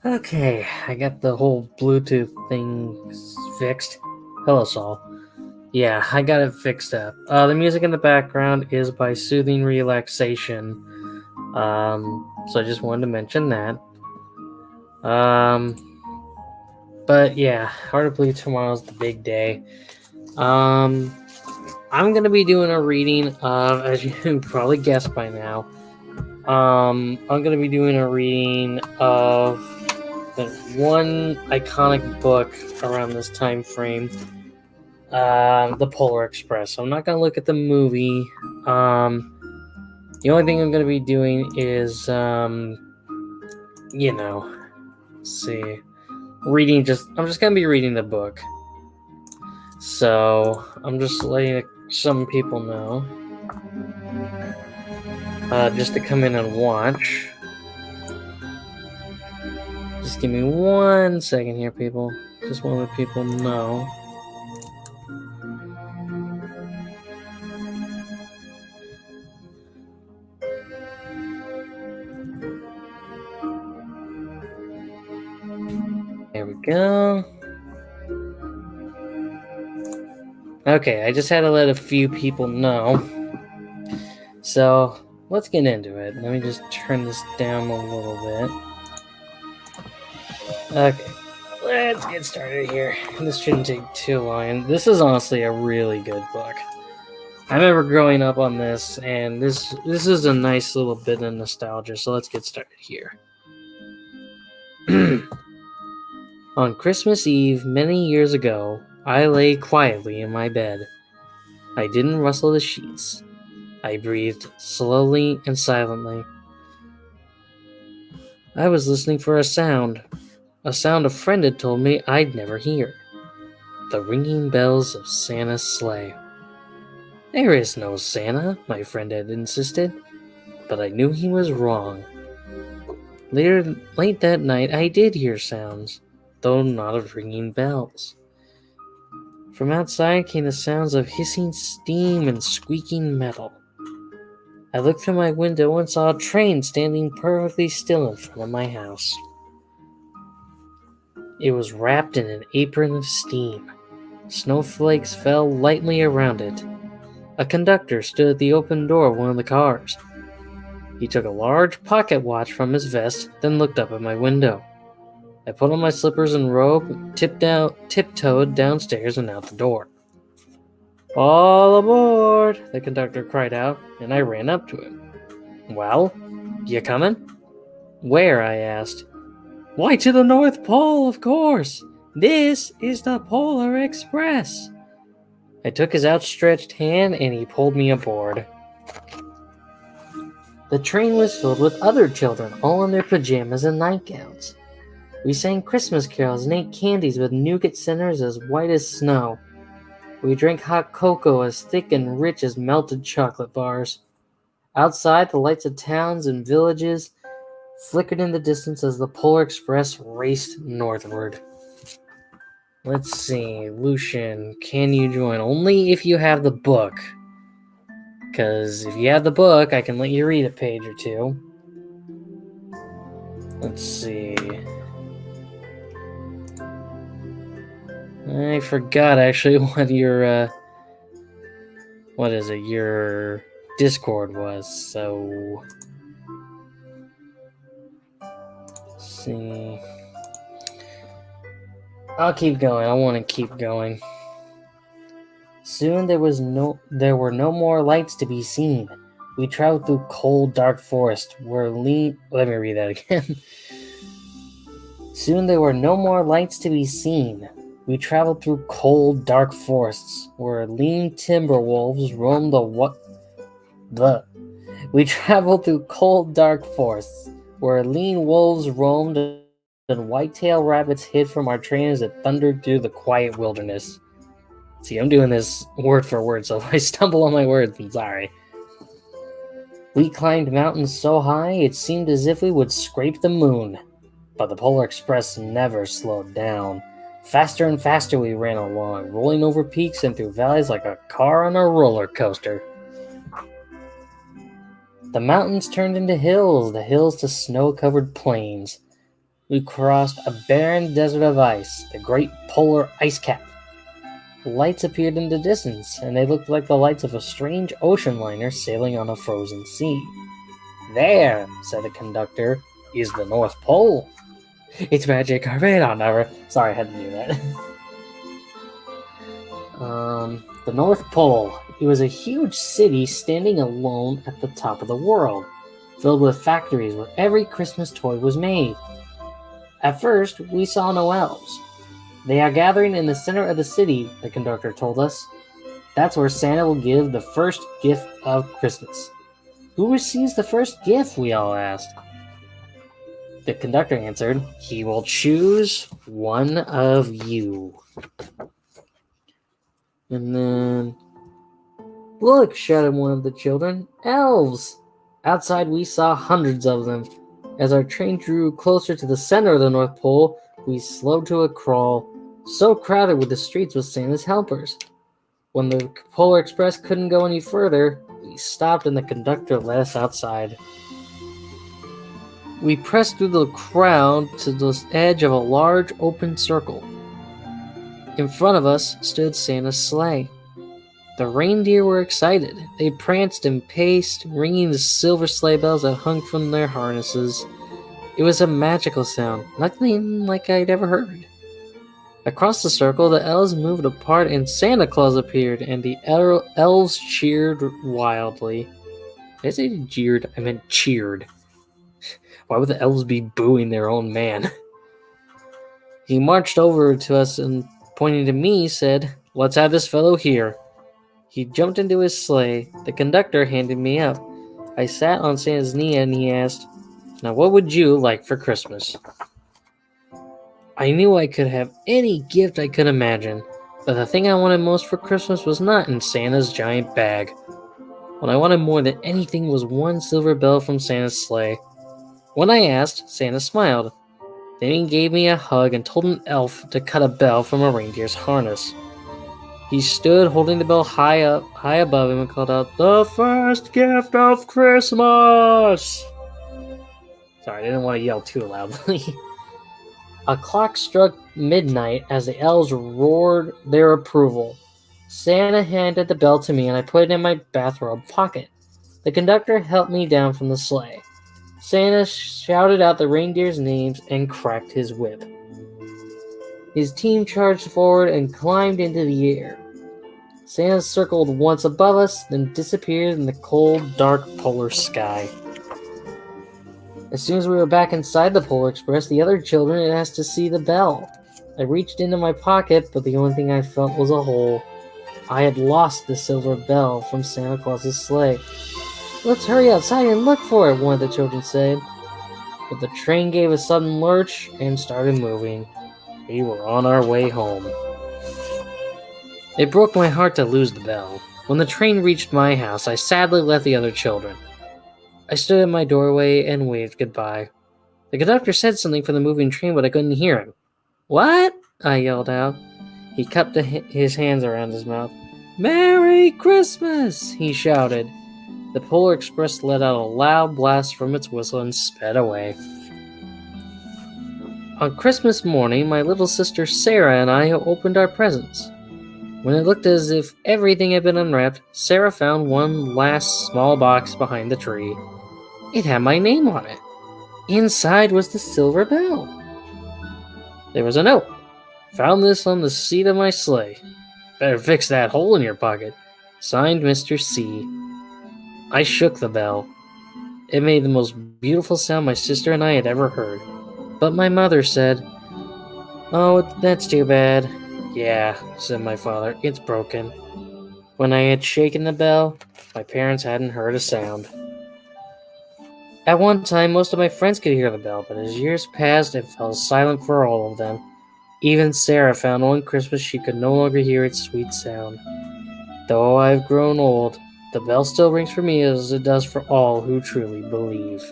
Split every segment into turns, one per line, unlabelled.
Okay, I got the whole Bluetooth thing fixed. Hello, Saul. Yeah, I got it fixed up. The music in the background is by Soothing Relaxation. So I just wanted to mention that. But yeah, Hard to Believe tomorrow's the big day. I'm gonna be doing a reading of, as you can probably guessed by now, I'm gonna be doing a reading of the one iconic book around this time frame, The Polar Express. So I'm not gonna look at the movie. The only thing I'm gonna be doing is, let's see, reading. I'm just gonna be reading the book. So I'm just letting some people know, just to come in and watch. Just give me 1 second here, people. Just want to let people know. There we go. Okay, I just had to let a few people know. So, let's get into it. Let me just turn this down a little bit. Okay, let's get started here. This shouldn't take too long. This is honestly a really good book. I remember growing up on this, and this is a nice little bit of nostalgia, so let's get started here. On Christmas Eve, many years ago, I lay quietly in my bed. I didn't rustle the sheets. I breathed slowly and silently. I was listening for a sound a friend had told me I'd never hear. The ringing bells of Santa's sleigh. There is no Santa, my friend had insisted, but I knew he was wrong. Late that night, I did hear sounds, though not of ringing bells. From outside came the sounds of hissing steam and squeaking metal. I looked through my window and saw a train standing perfectly still in front of my house. It was wrapped in an apron of steam. Snowflakes fell lightly around it. A conductor stood at the open door of one of the cars. He took a large pocket watch from his vest, then looked up at my window. I put on my slippers and robe, tiptoed downstairs and out the door. All aboard, the conductor cried out, and I ran up to him. Well, you coming? Where? I asked. Why, to the North Pole, of course. This is the Polar Express. I took his outstretched hand and he pulled me aboard. The train was filled with other children, all in their pajamas and nightgowns. We sang Christmas carols and ate candies with nougat centers as white as snow. We drank hot cocoa as thick and rich as melted chocolate bars. Outside, the lights of towns and villages flickered in the distance as the Polar Express raced northward. Let's see, Lucian, can you join? Only if you have the book. Because if you have the book, I can let you read a page or two. Let's see. I forgot actually what your your Discord was, so let's see. I'll keep going. I want to keep going. Soon there were no more lights to be seen. We traveled through cold, dark forest where Let me read that again. Soon there were no more lights to be seen. We traveled through cold, dark forests where lean timber wolves roamed We traveled through cold, dark forests where lean wolves roamed and white-tailed rabbits hid from our train as it thundered through the quiet wilderness. See, I'm doing this word for word, so if I stumble on my words, I'm sorry. We climbed mountains so high, it seemed as if we would scrape the moon. But the Polar Express never slowed down. Faster and faster we ran along, rolling over peaks and through valleys like a car on a roller coaster. The mountains turned into hills, the hills to snow-covered plains. We crossed a barren desert of ice, the great polar ice cap. Lights appeared in the distance, and they looked like the lights of a strange ocean liner sailing on a frozen sea. "There," said the conductor, "is the North Pole." "It's magic carpet on our..." Sorry, I had to do that. The North Pole. It was a huge city standing alone at the top of the world, filled with factories where every Christmas toy was made. At first, we saw no elves. "They are gathering in the center of the city," the conductor told us. "That's where Santa will give the first gift of Christmas." "Who receives the first gift?" we all asked. The conductor answered, "He will choose one of you." And then, "Look," shouted one of the children, "elves!" Outside we saw hundreds of them. As our train drew closer to the center of the North Pole, we slowed to a crawl. So crowded were the streets with Santa's helpers. When the Polar Express couldn't go any further, we stopped and the conductor let us outside. We pressed through the crowd to the edge of a large open circle. In front of us stood Santa's sleigh. The reindeer were excited. They pranced and paced, ringing the silver sleigh bells that hung from their harnesses. It was a magical sound, nothing like I'd ever heard. Across the circle, the elves moved apart and Santa Claus appeared, and the elves cheered wildly. Did I say jeered? I meant cheered. Why would the elves be booing their own man? He marched over to us and, pointing to me, said, "Let's have this fellow here." He jumped into his sleigh. The conductor handed me up. I sat on Santa's knee and he asked, "Now what would you like for Christmas?" I knew I could have any gift I could imagine, but the thing I wanted most for Christmas was not in Santa's giant bag. What I wanted more than anything was one silver bell from Santa's sleigh. When I asked, Santa smiled. Then he gave me a hug and told an elf to cut a bell from a reindeer's harness. He stood holding the bell high above him and called out, "The first gift of Christmas!" Sorry, I didn't want to yell too loudly. A clock struck midnight as the elves roared their approval. Santa handed the bell to me and I put it in my bathrobe pocket. The conductor helped me down from the sleigh. Santa shouted out the reindeers' names and cracked his whip. His team charged forward and climbed into the air. Santa circled once above us, then disappeared in the cold, dark polar sky. As soon as we were back inside the Polar Express, the other children asked to see the bell. I reached into my pocket, but the only thing I felt was a hole. I had lost the silver bell from Santa Claus's sleigh. "Let's hurry outside and look for it," one of the children said. But the train gave a sudden lurch and started moving. We were on our way home. It broke my heart to lose the bell. When the train reached my house, I sadly left the other children. I stood at my doorway and waved goodbye. The conductor said something from the moving train, but I couldn't hear him. "What?" I yelled out. He cupped his hands around his mouth. "Merry Christmas!" he shouted. The Polar Express let out a loud blast from its whistle and sped away. On Christmas morning, my little sister Sarah and I opened our presents. When it looked as if everything had been unwrapped, Sarah found one last small box behind the tree. It had my name on it. Inside was the silver bell. There was a note. "Found this on the seat of my sleigh. Better fix that hole in your pocket. Signed, Mr. C." I shook the bell. It made the most beautiful sound my sister and I had ever heard. But my mother said, "Oh, that's too bad." "Yeah," said my father, "it's broken." When I had shaken the bell, my parents hadn't heard a sound. At one time, most of my friends could hear the bell, but as years passed, it fell silent for all of them. Even Sarah found one Christmas she could no longer hear its sweet sound. Though I've grown old, the bell still rings for me as it does for all who truly believe.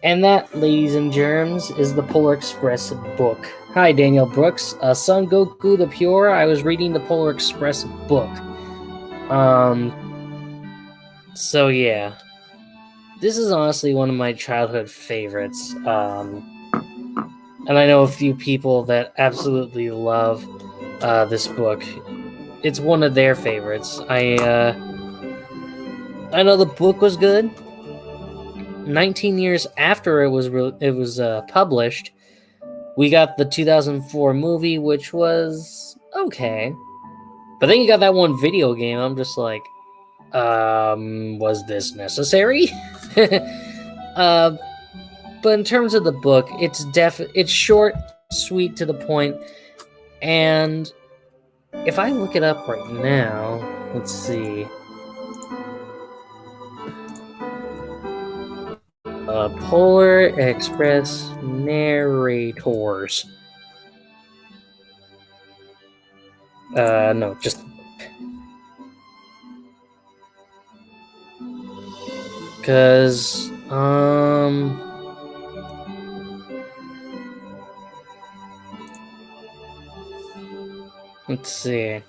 And that, ladies and germs, is the Polar Express book. Hi, Daniel Brooks. Son Goku the Pure, I was reading the Polar Express book. So yeah, this is honestly one of my childhood favorites. And I know a few people that absolutely love this book. It's one of their favorites. I know the book was good. 19 years after it was published, we got the 2004 movie, which was okay. But then you got that one video game. I'm just like, was this necessary? uh, but in terms of the book, it's short, sweet, to the point, and if I look it up right now, let's see. Polar Express narrators. No, just because let's see.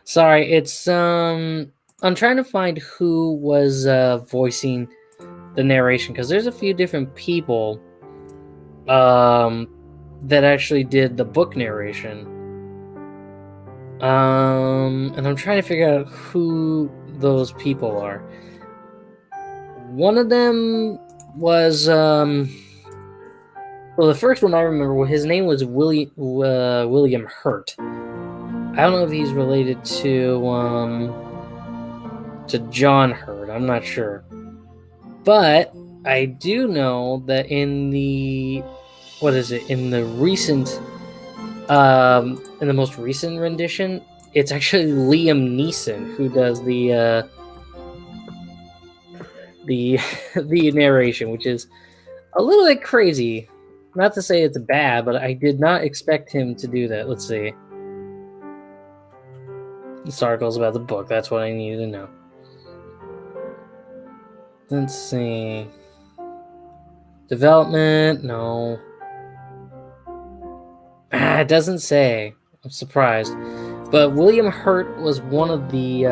Sorry, it's I'm trying to find who was voicing the narration, because there's a few different people that actually did the book narration. And I'm trying to figure out who those people are. One of them was well, the first one I remember, his name was William Hurt. I don't know if he's related to John Hurt. I'm not sure, but I do know that in the in the most recent rendition, it's actually Liam Neeson who does the the narration, which is a little bit crazy. Not to say it's bad, but I did not expect him to do that. Let's see. This article's about the book. That's what I needed to know. Let's see. Development, no. It doesn't say. I'm surprised. But William Hurt was one of the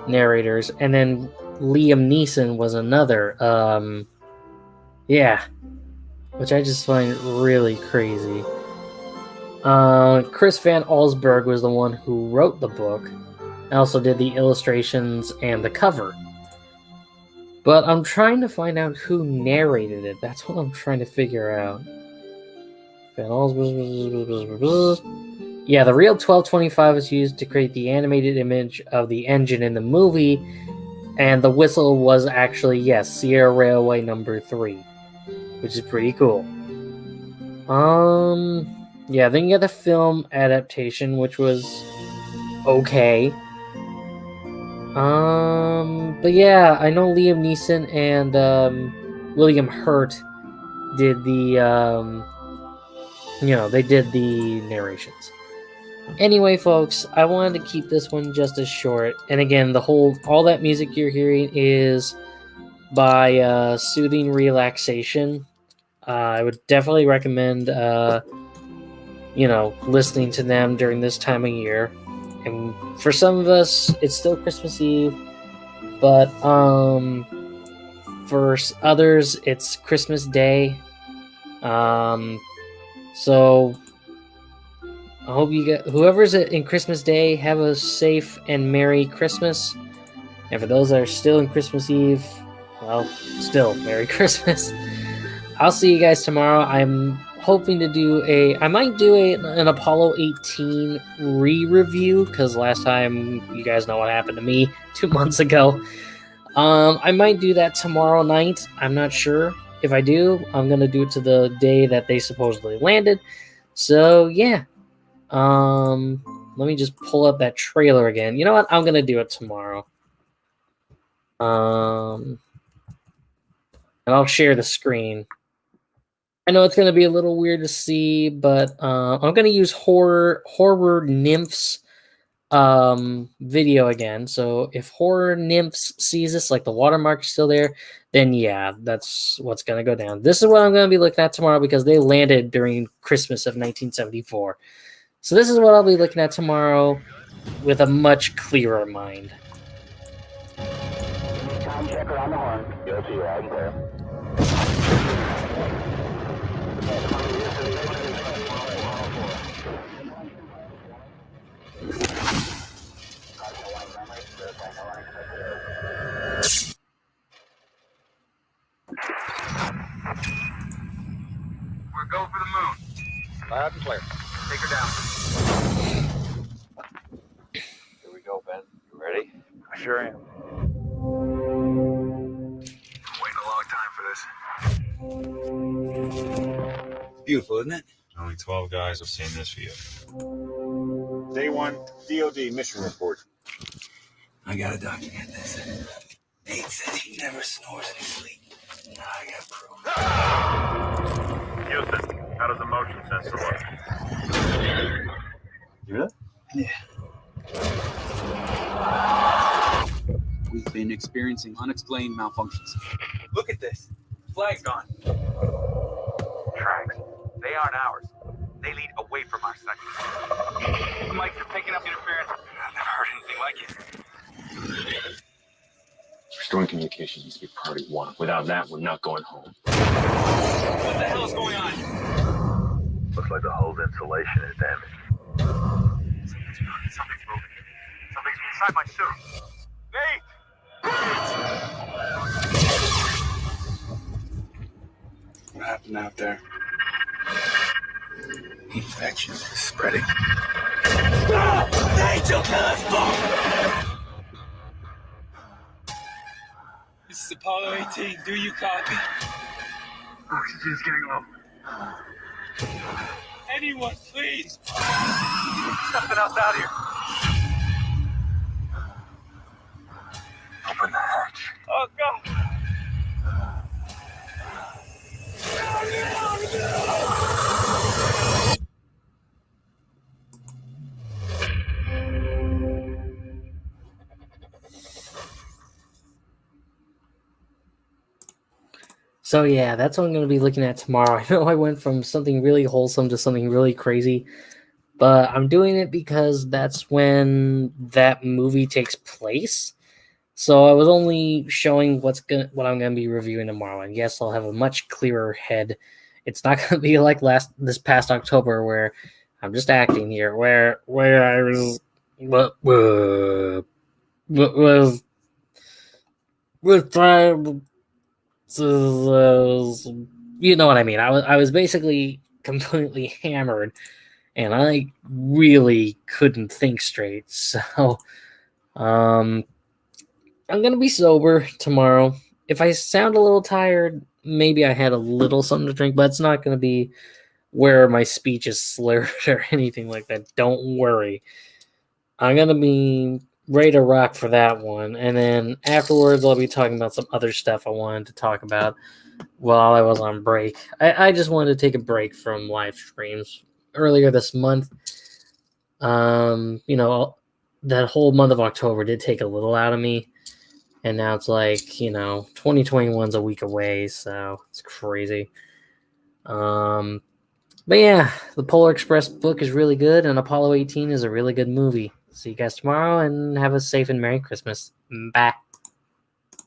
narrators, and then Liam Neeson was another. Yeah. Which I just find really crazy. Chris Van Allsburg was the one who wrote the book, and also did the illustrations and the cover. But I'm trying to find out who narrated it. That's what I'm trying to figure out. Van Allsburg. Yeah, the real 1225 was used to create the animated image of the engine in the movie, and the whistle was actually, yes, Sierra Railway number 3, which is pretty cool. Yeah, then you got the film adaptation, which was okay. But yeah, I know Liam Neeson and William Hurt did the they did the narrations. Anyway, folks, I wanted to keep this one just as short. And again, all that music you're hearing is by Soothing Relaxation. I would definitely recommend listening to them during this time of year. And for some of us, it's still Christmas Eve, but for others, it's Christmas Day. So I hope you get whoever's in Christmas Day, have a safe and Merry Christmas. And for those that are still in Christmas Eve, well, still Merry Christmas. I'll see you guys tomorrow. I'm hoping to I might do an Apollo 18 re-review, because last time, you guys know what happened to me 2 months ago. I might do that tomorrow night. I'm not sure. If I do, I'm going to do it to the day that they supposedly landed. So, yeah. Let me just pull up that trailer again. You know what? I'm going to do it tomorrow. And I'll share the screen. I know it's going to be a little weird to see, but I'm going to use Horror Nymphs video again. So if Horror Nymphs sees this, like the watermark's still there, then yeah, that's what's going to go down. This is what I'm going to be looking at tomorrow, because they landed during Christmas of 1974. So this is what I'll be looking at tomorrow with a much clearer mind.
Checker on the horn. DOT, loud and clear.
We're going for the moon.
Loud and clear.
Take her down.
Here we go, Ben. You ready?
I sure am. Waiting a long time for this.
It's beautiful, isn't it?
Only 12 guys have seen this view.
Day 1, DOD mission report.
I gotta document this. Nate said he never snores in his sleep. Now I got proof.
Houston, how does the motion sensor work?
You hear that?
Yeah. We've been experiencing unexplained malfunctions. Look at this. Flag's gone.
Tracks. They aren't ours. They lead away from our sector. Mike, you're picking up interference. I've never heard anything like it.
Restoring communication needs to be priority 1. Without that, we're not going home.
What the hell is going on?
Looks like the hull's insulation is damaged.
Something's moving. Something's inside my suit. Nate!
What happened out there? Infection is spreading. Stop! Nate, you'll kill us both! This is Apollo 18. Do you copy?
Oxygen's getting low.
Anyone, please!
Something else out here.
Open the hatch.
Oh, God!
So yeah, that's what I'm going to be looking at tomorrow. I know I went from something really wholesome to something really crazy, but I'm doing it because that's when that movie takes place. So I was only showing what I'm going to be reviewing tomorrow, and yes, I'll have a much clearer head. It's not going to be like this past October where I'm just acting here, where I was with time. You know what I mean. I was basically completely hammered, and I really couldn't think straight. So, I'm gonna be sober tomorrow. If I sound a little tired, maybe I had a little something to drink, but it's not gonna be where my speech is slurred or anything like that. Don't worry. I'm gonna be ready to rock for that one, and then afterwards I'll be talking about some other stuff I wanted to talk about while I was on break. I just wanted to take a break from live streams earlier this month. That whole month of October did take a little out of me, and now it's like 2021's a week away, so it's crazy. But yeah, the Polar Express book is really good, and Apollo 18 is a really good movie. See you guys tomorrow, and have a safe and Merry Christmas. Bye.